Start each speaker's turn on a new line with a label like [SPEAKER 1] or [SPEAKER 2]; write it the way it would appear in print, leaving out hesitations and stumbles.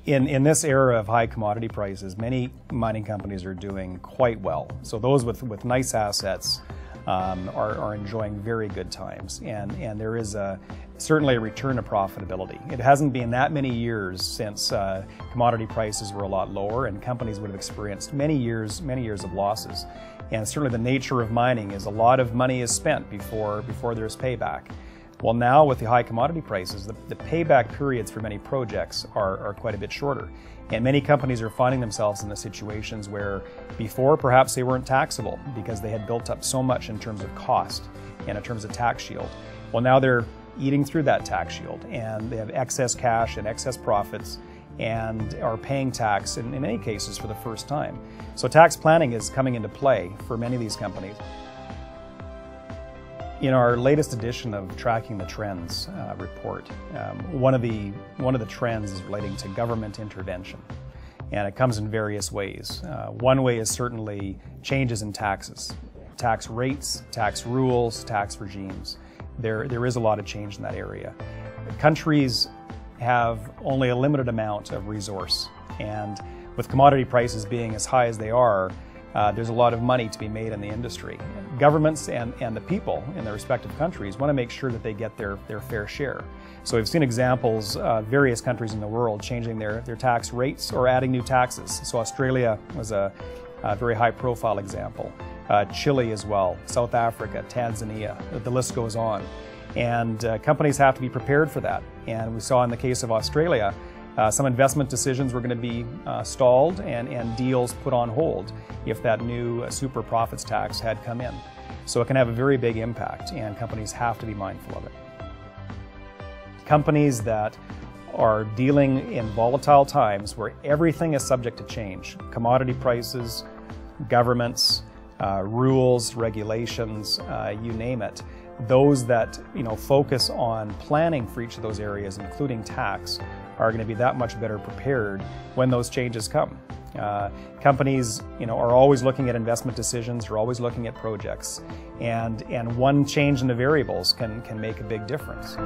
[SPEAKER 1] In this era of high commodity prices, many mining companies are doing quite well. So those with nice assets are enjoying very good times, and there is certainly a return to profitability. It hasn't been that many years since commodity prices were a lot lower, and companies would have experienced many years of losses. And certainly the nature of mining is a lot of money is spent before there's payback. Well, now with the high commodity prices, the payback periods for many projects are quite a bit shorter. And many companies are finding themselves in the situations where before perhaps they weren't taxable because they had built up so much in terms of cost and in terms of tax shield. Well, now they're eating through that tax shield and they have excess cash and excess profits and are paying tax in many cases for the first time. So tax planning is coming into play for many of these companies. In our latest edition of Tracking the Trends report, one of the trends is relating to government intervention, and it comes in various ways. One way is certainly changes in taxes, tax rates, tax rules, tax regimes. There is a lot of change in that area. Countries have only a limited amount of resource, and with commodity prices being as high as they are, there's a lot of money to be made in the industry. Governments and the people in their respective countries want to make sure that they get their fair share. So we've seen examples of various countries in the world changing their tax rates or adding new taxes. So Australia was a very high profile example. Chile as well, South Africa, Tanzania, the list goes on. And companies have to be prepared for that. And we saw in the case of Australia, some investment decisions were going to be stalled and deals put on hold if that new super profits tax had come in. So it can have a very big impact, and companies have to be mindful of it. Companies that are dealing in volatile times where everything is subject to change, commodity prices, governments, rules, regulations, you name it, those that focus on planning for each of those areas, including tax, are going to be that much better prepared when those changes come. Companies, are always looking at investment decisions, are always looking at projects, and one change in the variables can make a big difference.